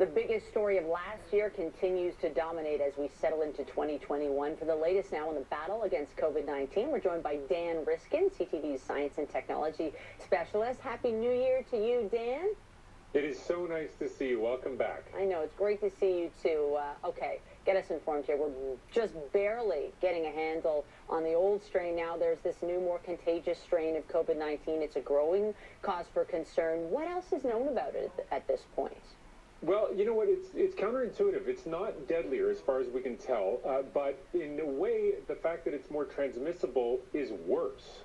The biggest story of last year continues to dominate as we settle into 2021. For the latest now in the battle against COVID-19, we're joined by Dan Riskin, CTV's science and technology specialist. Happy New Year to you, Dan. It is so nice to see you. Welcome back. I know, it's great to see you too. Okay, get us informed here. We're just barely getting a handle on the old strain now. There's this new, more contagious strain of COVID-19. It's a growing cause for concern. What else is known about it at this point? Well, you know what? It's counterintuitive. It's not deadlier as far as we can tell, but in a way, the fact that it's more transmissible is worse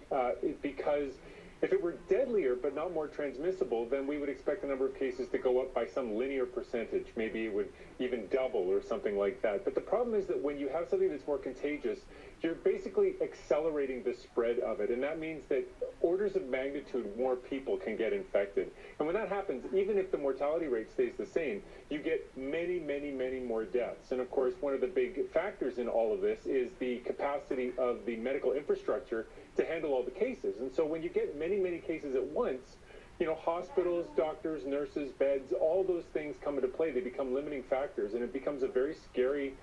because if it were deadlier but not more transmissible, then we would expect the number of cases to go up by some linear percentage. Maybe it would even double or something like that. But the problem is that when you have something that's more contagious, you're basically accelerating the spread of it. And that means that orders of magnitude more people can get infected. And when that happens, even if the mortality rate stays the same, you get many, many, many more deaths. And of course, one of the big factors in all of this is the capacity of the medical infrastructure to handle all the cases. And so when you get many, many cases at once, you know, hospitals, doctors, nurses, beds, all those things come into play. They become limiting factors, and it becomes a very scary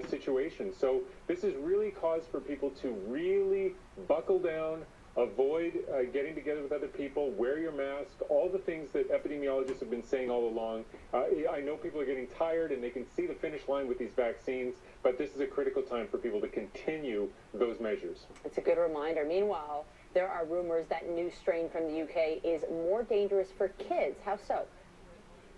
situation. So this is really cause for people to really buckle down, avoid getting together with other people, wear your mask, all the things that epidemiologists have been saying all along. I know people are getting tired and they can see the finish line with these vaccines, but this is a critical time for people to continue those measures. It's a good reminder. Meanwhile, there are rumors that new strain from the UK is more dangerous for kids. How so?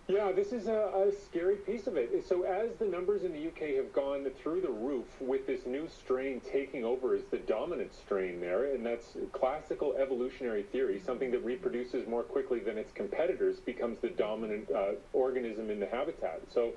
Yeah, this is a scary piece of it. So as the numbers in the UK have gone through the roof with this new strain taking over as the dominant strain there, and that's classical evolutionary theory, something that reproduces more quickly than its competitors becomes the dominant organism in the habitat. So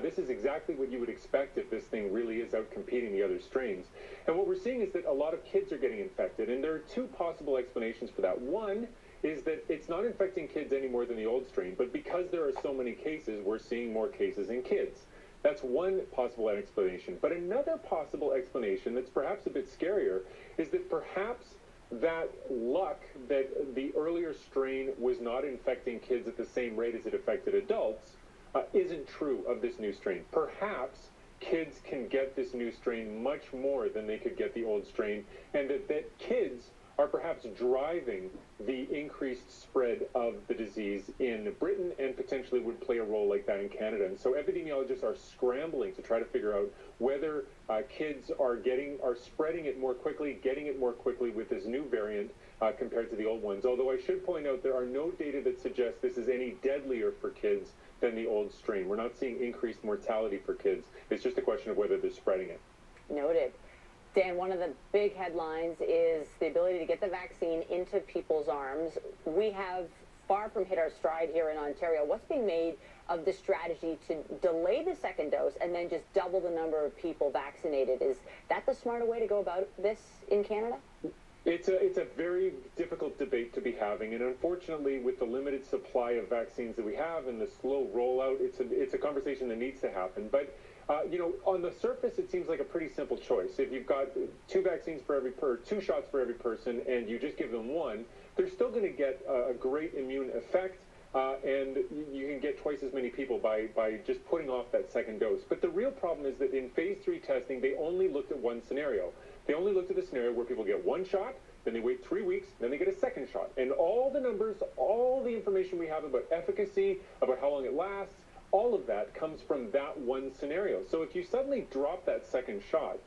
this is exactly what you would expect if this thing really is out competing the other strains. And what we're seeing is that a lot of kids are getting infected, and there are two possible explanations for that. One is that it's not infecting kids any more than the old strain, but because there are so many cases, we're seeing more cases in kids. That's one possible explanation. But another possible explanation that's perhaps a bit scarier is that perhaps that luck that the earlier strain was not infecting kids at the same rate as it affected adults isn't true of this new strain. Perhaps kids can get this new strain much more than they could get the old strain, and that kids are perhaps driving the increased spread of the disease in Britain and potentially would play a role like that in Canada. And so epidemiologists are scrambling to try to figure out whether kids are spreading it more quickly, getting it more quickly with this new variant compared to the old ones. Although I should point out there are no data that suggests this is any deadlier for kids than the old strain. We're not seeing increased mortality for kids. It's just a question of whether they're spreading it. Noted. Dan, one of the big headlines is the ability to get the vaccine into people's arms. We have far from hit our stride here in Ontario. What's being made of the strategy to delay the second dose and then just double the number of people vaccinated? Is that the smarter way to go about this in Canada? It's a very difficult debate to be having, and unfortunately, with the limited supply of vaccines that we have and the slow rollout, it's a conversation that needs to happen. But you know, on the surface, it seems like a pretty simple choice. If you've got two shots for every person, and you just give them one, they're still going to get a great immune effect, and you can get twice as many people by just putting off that second dose. But the real problem is that in phase 3 testing, they only looked at one scenario. They only looked at the scenario where people get one shot, then they wait 3 weeks, then they get a second shot. And all the numbers, all the information we have about efficacy, about how long it lasts, all of that comes from that one scenario. So if you suddenly drop that second shot,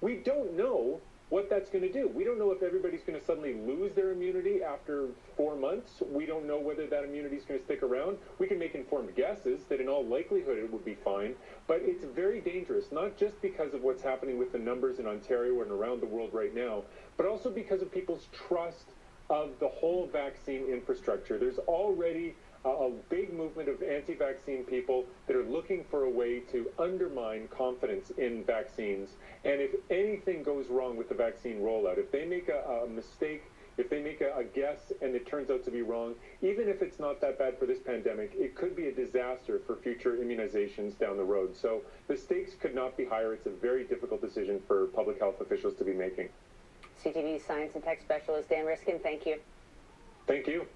we don't know what that's going to do. We don't know if everybody's going to suddenly lose their immunity after 4 months. We don't know whether that immunity is going to stick around. We can make informed guesses that in all likelihood it would be fine, but it's very dangerous, not just because of what's happening with the numbers in Ontario and around the world right now, but also because of people's trust of the whole vaccine infrastructure. There's already a big movement of anti-vaccine people that are looking for a way to undermine confidence in vaccines. And if anything goes wrong with the vaccine rollout, if they make a mistake, if they make a guess and it turns out to be wrong, even if it's not that bad for this pandemic, it could be a disaster for future immunizations down the road. So the stakes could not be higher. It's a very difficult decision for public health officials to be making. CTV science and tech specialist Dan Riskin, thank you. Thank you.